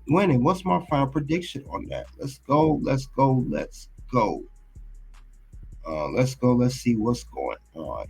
winning. What's my final prediction on that? Let's go. Let's go. Let's go. Let's go. Let's see what's going on.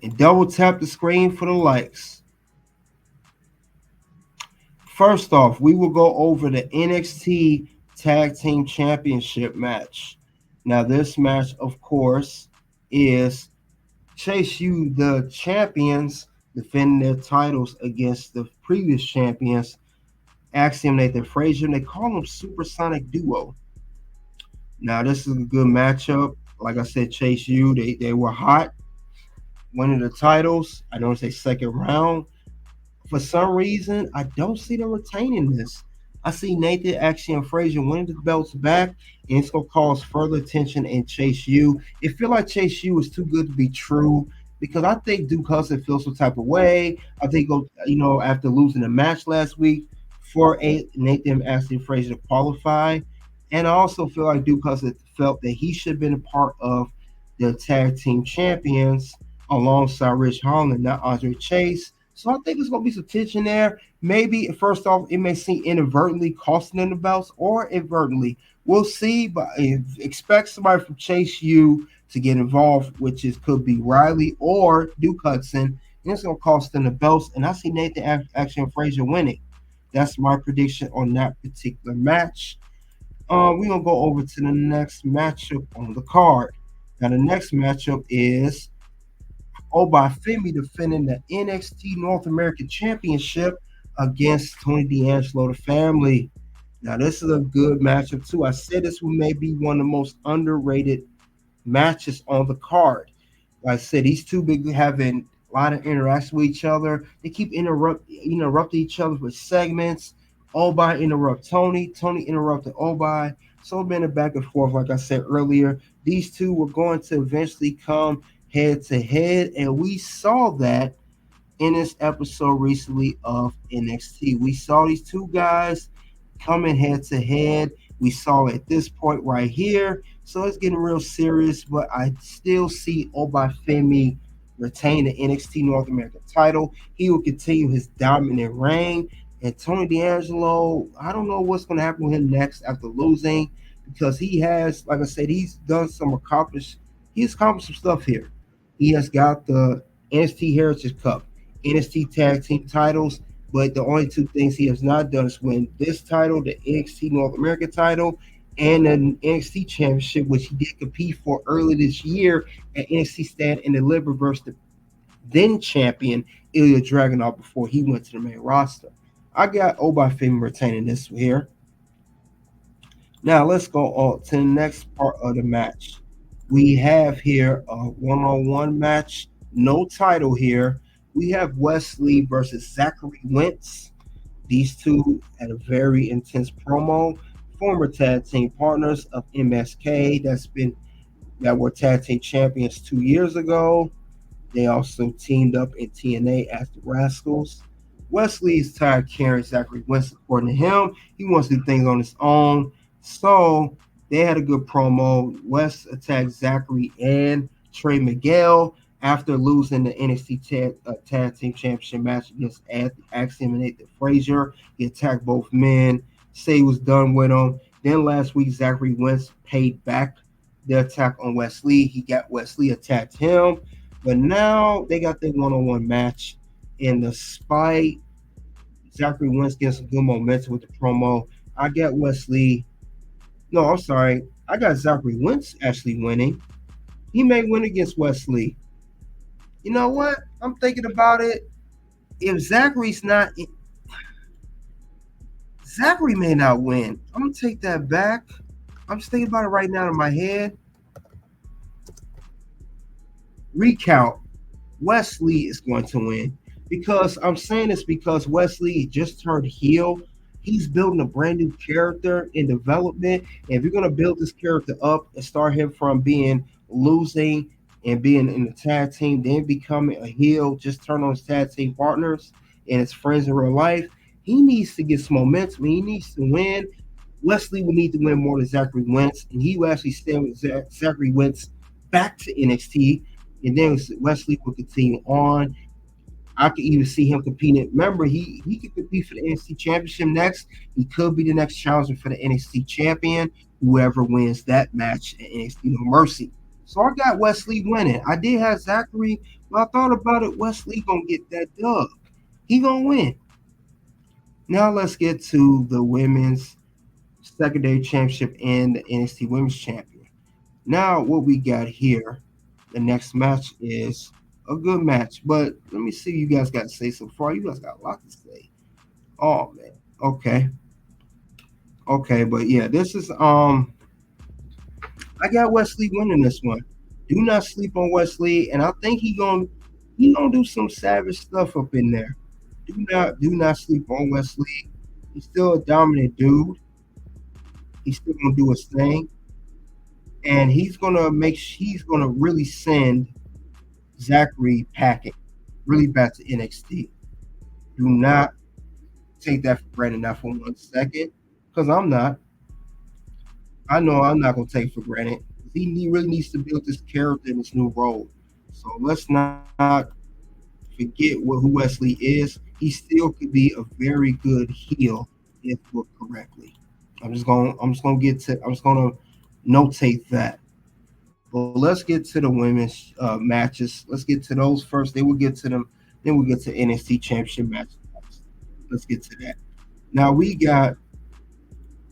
And double tap the screen for the likes. First off, we will go over the NXT Tag Team Championship match. Now, this match, of course, is Chase U, the champions, defending their titles against the previous champions, Axiom Nathan Frazier. And they call them Supersonic Duo. Now, this is a good matchup. Like I said, Chase U, they were hot, winning the titles. I don't say second round. For some reason, I don't see them retaining this. I see Nathan Action Frazier winning the belts back, and it's gonna cause further attention and Chase U. It feel like Chase U is too good to be true because I think Duke Hudson feels some type of way. I think after losing the match last week for Nathan Action Frazier to qualify, and I also feel like Duke Hudson felt that he should have been a part of the tag team champions alongside Rich Holland, not Andre Chase. So I think there's going to be some tension there. Maybe, first off, it may seem inadvertently costing them the belts or inadvertently. We'll see, but expect somebody from Chase U to get involved, which could be Riley or Duke Hudson, and it's going to cost them the belts. And I see Nathan Action Frazier winning. That's my prediction on that particular match. We're going to go over to the next matchup on the card. Now, the next matchup is Obafemi defending the NXT North American Championship against Tony D'Angelo, the family. Now, this is a good matchup, too. I said this may be one of the most underrated matches on the card. Like I said, these two big having a lot of interaction with each other. They keep interrupting each other with segments. Obai interrupt Tony. Tony interrupted Obai. So it's been a back and forth, like I said earlier. These two were going to eventually come head to head, and we saw that in this episode recently of NXT. We saw these two guys coming head to head. We saw it at this point right here. So it's getting real serious, but I still see Obafemi retain the NXT North American title. He will continue his dominant reign. And Tony D'Angelo, I don't know what's going to happen with him next after losing because he has, like I said, he's accomplished some stuff here. He has got the NXT Heritage Cup, NXT Tag Team titles, but the only two things he has not done is win this title, the NXT North American title, and an NXT Championship, which he did compete for early this year at NXT Stand and Deliver versus the then champion Ilya Dragunov before he went to the main roster. I got Obafemi retaining this here. Now let's go on to the next part of the match. We have here a one-on-one match, no title here. We have Wesley versus Zachary Wentz. These two had a very intense promo. Former tag team partners of MSK that were tag team champions 2 years ago. They also teamed up in TNA as the Rascals. Wesley is tired of carrying Zachary Wentz, according to him. He wants to do things on his own. So they had a good promo. West attacked Zachary and Trey Miguel after losing the NXT Tag Team Championship match against Axiom and Nathan Frazier. He attacked both men, say he was done with them. Then last week, Zachary Wentz paid back the attack on Wesley. He got Wesley attacked him. But now they got their one-on-one match. And despite Zachary Wentz getting some good momentum with the promo, I got Wesley. No, I'm sorry. I got Zachary Wentz actually winning. He may win against Wesley. You know what? I'm thinking about it. If Zachary's not, Zachary may not win. I'm gonna take that back. I'm just thinking about it right now in my head. Recount. Wesley is going to win because I'm saying this because Wesley just turned heel. He's building a brand new character in development. And if you're going to build this character up and start him from being losing and being in the tag team, then becoming a heel, just turn on his tag team partners and his friends in real life, he needs to get some momentum. He needs to win. Wesley will need to win more than Zachary Wentz, and he will actually stand with Zachary Wentz back to NXT, and then Wesley will continue on. I could even see him competing. Remember, he could compete for the NXT Championship next. He could be the next challenger for the NXT Champion. Whoever wins that match at NXT No Mercy. So I got Wesley winning. I did have Zachary, but I thought about it. Wesley gonna get that dub. He gonna win. Now let's get to the women's secondary championship and the NXT Women's Champion. Now what we got here, the next match is a good match, but let me see what you guys got to say so far. You guys got a lot to say. Oh man. Okay. Okay, but yeah, this is I got Wesley winning this one. Do not sleep on Wesley, and I think he gonna do some savage stuff up in there. Do not sleep on Wesley. He's still a dominant dude. He's still gonna do his thing, and he's gonna really send Zachary packing really back to NXT. Do not take that for granted, not for 1 second, because I'm not. I know I'm not gonna take it for granted. Really needs to build this character in this new role. So let's not forget who Wesley is. He still could be a very good heel if booked correctly. I'm just gonna notate that. But let's get to the women's matches. Let's get to those first. Then we'll get to them. Then we'll get to NXT Championship matches. Let's get to that. Now we got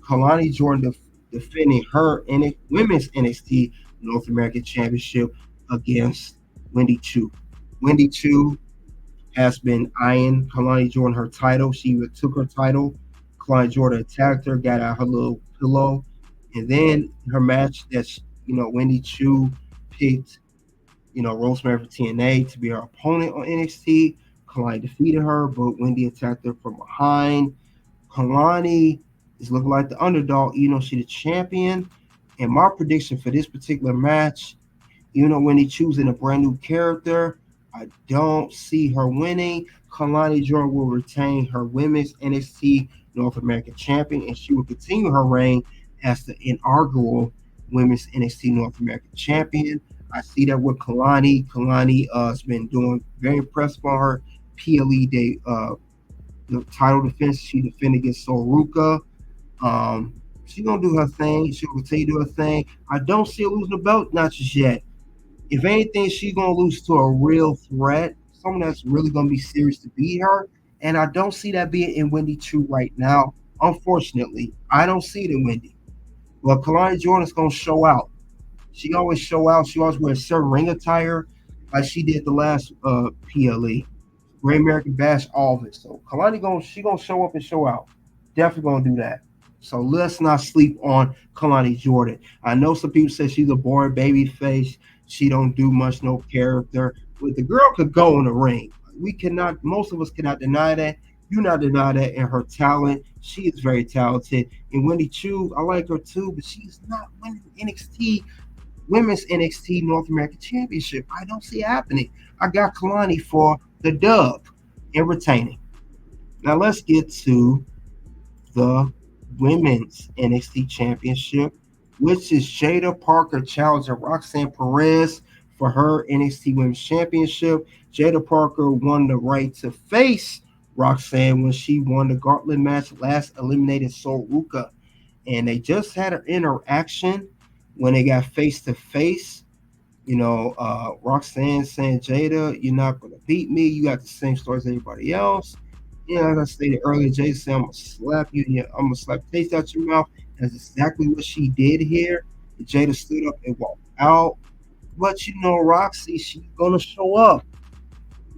Kalani Jordan defending her women's NXT North American Championship against Wendy Chu. Wendy Chu has been eyeing Kalani Jordan her title. She took her title. Kalani Jordan attacked her, got out her little pillow, and then her match Wendy Chu picked Rosemary for TNA to be her opponent on NXT. Kalani defeated her, but Wendy attacked her from behind. Kalani is looking like the underdog, she's the champion. And my prediction for this particular match, Wendy choosing a brand new character, I don't see her winning. Kalani Jordan will retain her women's NXT North American champion, and she will continue her reign as the inaugural women's NXT North American champion. I see that with Kalani. Kalani has been doing very impressive on her PLE day the title defense. She defended against Soruka. She's gonna do her thing. She'll continue to do her thing. I don't see her losing the belt, not just yet. If anything, she's gonna lose to a real threat, someone that's really gonna be serious to beat her. And I don't see that being in Wendy Chu right now. Unfortunately, I don't see it in Wendy. But Kalani Jordan's gonna show out. She always show out. She always wears certain ring attire, like she did the last PLE, Great American Bash, all of it. So Kalani gonna show up and show out. Definitely gonna do that. So let's not sleep on Kalani Jordan. I know some people say she's a boring baby face. She don't do much, no character. But the girl could go in the ring. Most of us cannot deny that. Do not deny that in her talent. She is very talented. And Wendy Chu, I like her too, but she's not winning Women's NXT North American Championship. I don't see it happening. I got Kalani for the dub and retaining. Now let's get to the Women's NXT Championship, which is Jada Parker challenging Roxanne Perez for her NXT Women's Championship. Jada Parker won the right to face Roxanne when she won the gauntlet match, last eliminated Soruka. And they just had an interaction when they got face to face. Roxanne saying, Jada, you're not going to beat me. You got the same story as everybody else. As I stated earlier, Jada said, I'm going to slap you. I'm going to slap the taste out your mouth. That's exactly what she did here. Jada stood up and walked out. But, Roxy, she's going to show up.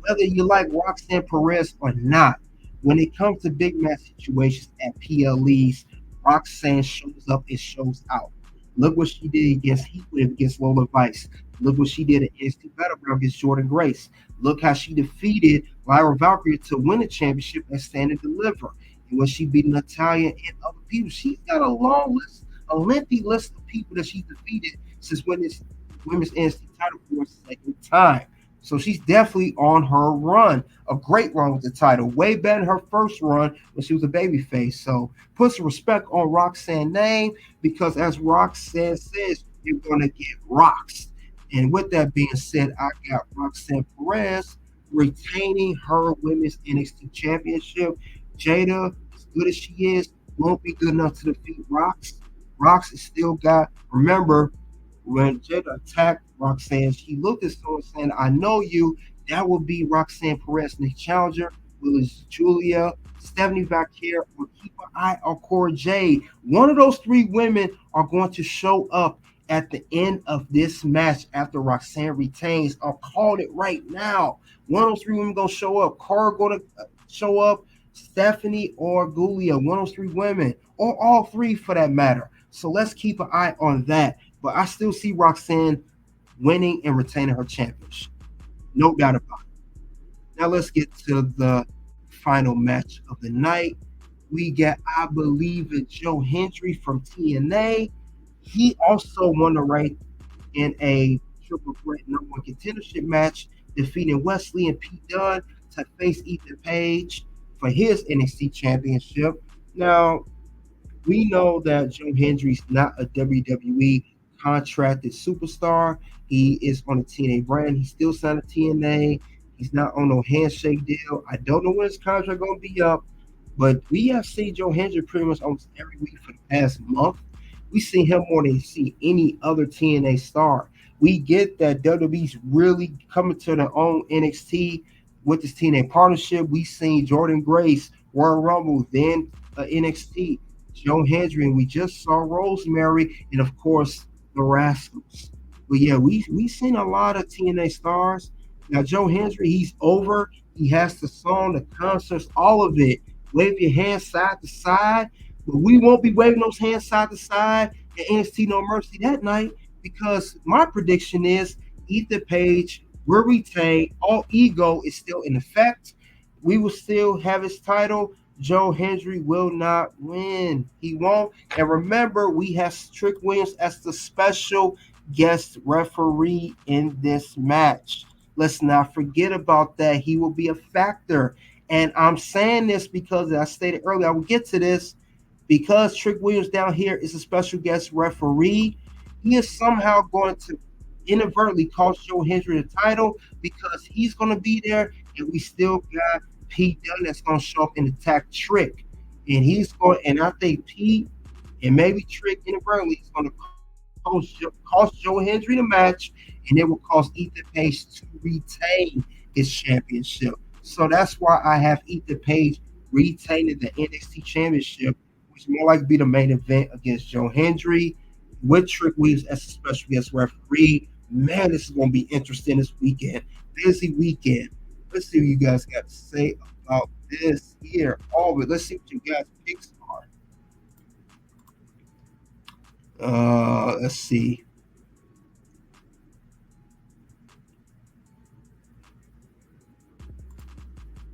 Whether you like Roxanne Perez or not, when it comes to big match situations at PLEs, Roxanne shows up and shows out. Look what she did against Heatwave, against Lola Vice. Look what she did at NXT Battleground against Jordan Grace. Look how she defeated Lyra Valkyrie to win the championship at Stand and Deliver. And when she beat Natalia and other people, she's got a lengthy list of people that she's defeated since winning this women's NXT title for a second time. So she's definitely on her run, a great run with the title, way better than her first run when she was a babyface. So put some respect on Roxanne's name, because as Roxanne says, you're going to get rocks. And with that being said, I got Roxanne Perez retaining her women's NXT championship. Jada, as good as she is, won't be good enough to defeat Rox. Rox is still got, remember, when Jada attacked Roxanne, she looked at someone saying, I know you. That will be Roxanne Perez, next challenger. Will is Julia, Stephanie Vaquer, or keep an eye on Cora Jade. One of those three women are going to show up at the end of this match after Roxanne retains. I'll call it right now. One of those three women going to show up. Cora going to show up. Stephanie or Julia, one of those three women, or all three for that matter. So let's keep an eye on that. But I still see Roxanne winning and retaining her championship. No doubt about it. Now let's get to the final match of the night. We got, I believe, it Joe Hendry from TNA. He also won the right in a triple threat number one contendership match, defeating Wesley and Pete Dunne to face Ethan Page for his NXT championship. Now, we know that Joe Hendry's not a WWE contracted superstar. He is on a TNA brand. He's still signed to TNA. He's not on no handshake deal. I don't know when his contract going to be up, but we have seen Joe Hendry pretty much almost every week for the past month. We see him more than see any other TNA star. We get that WWE's really coming to their own NXT with this TNA partnership. We seen Jordan Grace, Royal Rumble, then NXT. Joe Hendry, and we just saw Rosemary, and of course the Rascals. But yeah, we seen a lot of TNA stars. Now Joe Hendry, he's over. He has the song, the concerts, all of it. Wave your hands side to side, but we won't be waving those hands side to side at NXT No Mercy that night because my prediction is Ethan Page will retain. All ego is still in effect. We will still have his title. Joe Hendry will not win. He won't. And remember, we have Trick Williams as the special guest referee in this match. Let's not forget about that. He will be a factor. And I'm saying this because, as I stated earlier, I will get to this, because Trick Williams down here is a special guest referee. He is somehow going to inadvertently cost Joe Hendry the title because he's going to be there, and we still got Pete Dunne that's going to show up and attack Trick. And he's going, and I think Pete and maybe Trick inadvertently is going to cost Joe Hendry the match, and it will cost Ethan Page to retain his championship. So that's why I have Ethan Page retaining the NXT championship, which more likely be the main event against Joe Hendry with Trick Williams as a special guest referee. Man, this is going to be interesting this weekend. Busy weekend. Let's see what you guys got to say about this here. All of it. Let's see what you guys' picks are. Let's see.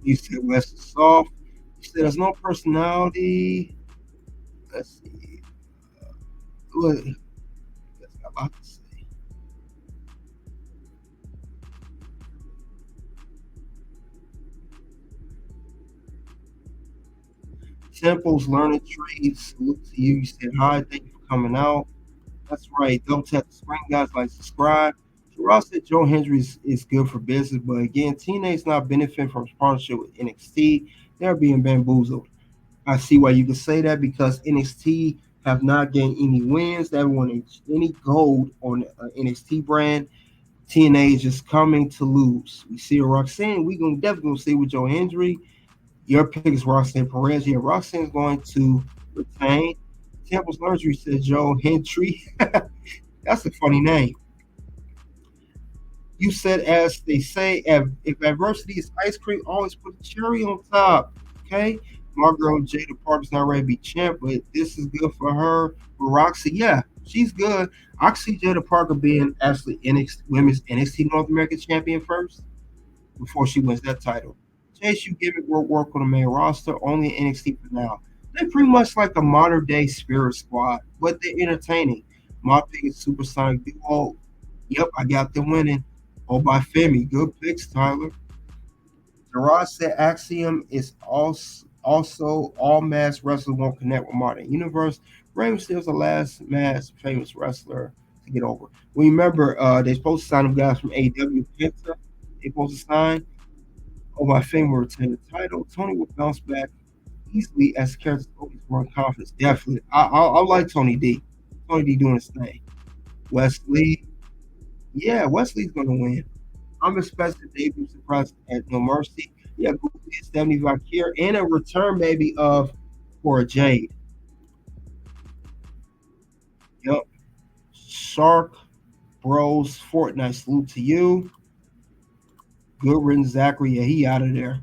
You said West is soft. You said there's no personality. Let's see. What? That's what I'm about to say. Temple's learning trades. Salute to you. You said hi. Thank you for coming out. That's right. Double tap the screen, guys. Like, subscribe. Ross said Joe Hendry is good for business, but again, TNA's not benefiting from his partnership with NXT. They're being bamboozled. I see why you can say that because NXT have not gained any wins. They haven't won any gold on the NXT brand. TNA is just coming to lose. We see Roxanne. We're gonna definitely see with Joe Hendry. Your pick is Roxanne Perez. Yeah, Roxanne's going to retain. Temple's Nursery said Joe Hendry. That's a funny name. You said, as they say, if adversity is ice cream, always put a cherry on top. Okay? My girl Jada Parker's not ready to be champ, but this is good for her. For Roxy, yeah, she's good. I see Jada Parker being actually NXT Women's NXT North American champion first before she wins that title. Chase, you give it work on the main roster, only NXT for now. They're pretty much like a modern day Spirit Squad, but they're entertaining. My pick is Supersonic Duo. Yep, I got them winning. Oh, by Femi. Good picks, Tyler. Gerard said Axiom is also all mass wrestlers won't connect with modern universe. Rey Mysterio's the last mass famous wrestler to get over. Remember, they're supposed to sign them guys from AEW. Penta. They're supposed to sign. my family will retain the title. Tony will bounce back easily as characters always run confidence. Definitely. I like Tony D. Tony D doing his thing. Wesley. Yeah, Wesley's gonna win. I'm expecting a debut surprise at No Mercy. Yeah, Goofy and Stephanie Valkyrie and a return maybe of for Jade. Yep. Shark Bros Fortnite salute to you. Goodwin Zachary, yeah, he out of there.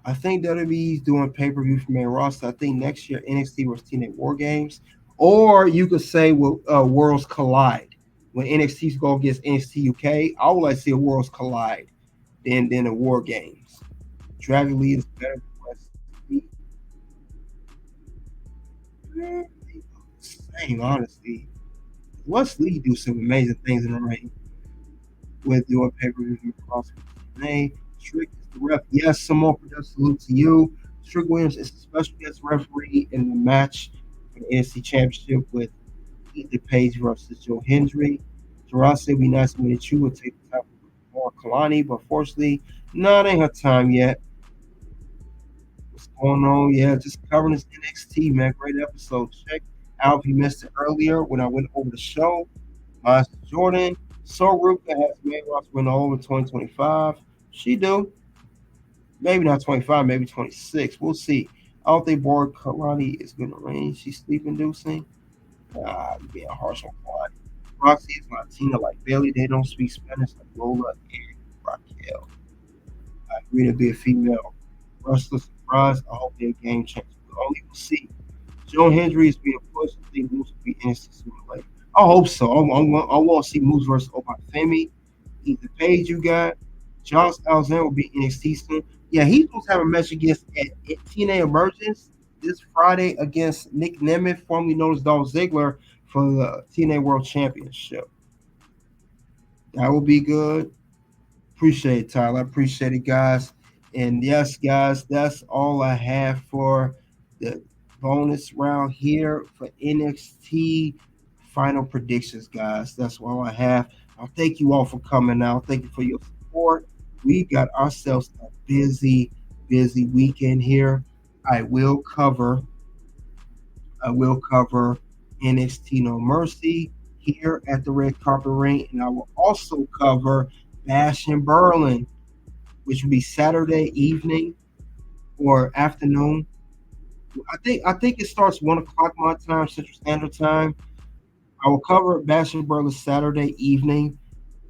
I think WWE's doing pay-per-view for main roster. I think next year NXT was TNA War Games. Or you could say Worlds Collide. When NXT's go against NXT UK, I would like to see a Worlds Collide than a War Games. Dragon Lee is better than Wesley. Same, honestly. Wesley do some amazing things in the ring with doing pay-per-view across TNA. Trick is the ref. Yes, Simone Production, salute to you. Trick Williams is a special guest referee in the match for the NXT Championship with Ethan Page versus Joe Hendry. Gerard said it'd be nice when Chu would take the time for more Kalani, but fortunately, no, it ain't her time yet. What's going on? Yeah, just covering this NXT, man. Great episode. Check out if you missed it earlier when I went over the show. Master Jordan. So Ruka has made Ross win all over 2025. She do. Maybe not 25, maybe 26. We'll see. I don't think Board Kalani is going to reign. She's sleep inducing. Being harsh on Kalani. Roxy is Latina like Bailey. They don't speak Spanish like Lola and Raquel. I agree to be a female wrestler surprise. I hope they're game changer. Only we'll see. Joe Hendry is being pushed. I think Moose will be NXT sooner or later. I hope so. I want to see Moose versus Obafemi. Ethan Page, you got. Josh Alexander will be NXT soon. Yeah, he's supposed to have a match against at TNA Emergence this Friday against Nick Nemeth, formerly known as Dolph Ziggler, for the TNA World Championship. That will be good. Appreciate it, Tyler. I appreciate it, guys. And yes, guys, that's all I have for the bonus round here for NXT final predictions, guys. That's all I have. I'll thank you all for coming out. Thank you for your support. We got ourselves a busy weekend here. I will cover NXT No Mercy here at the Red Carpet Ring, and I will also cover Bash in Berlin, which will be Saturday evening or afternoon. I think it starts 1 o'clock my time, Central Standard Time. I will cover Bash in Berlin Saturday evening,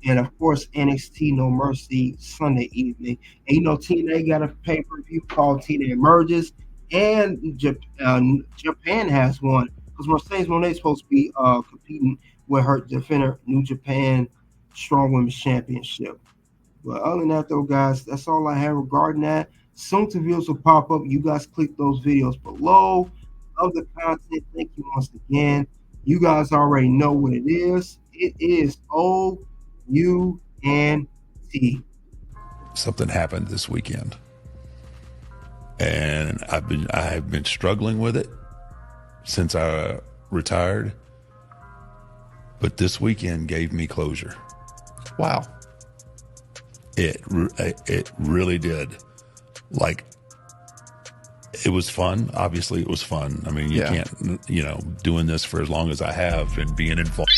and of course NXT No Mercy Sunday evening. And TNA got a pay-per-view called TNA Emerges, and Japan has one because Mercedes Moné's supposed to be competing with her defender New Japan Strong Women's Championship. But other than that, though, guys, that's all I have regarding that. Soon to videos will pop up. You guys click those videos below of the content. Thank you once again. You guys already know what it is. It is OUNT. Something happened this weekend, and I have been struggling with it since I retired. But this weekend gave me closure. Wow. It really did. Like, it was fun. Obviously, it was fun. I mean, you can't, doing this for as long as I have and being involved.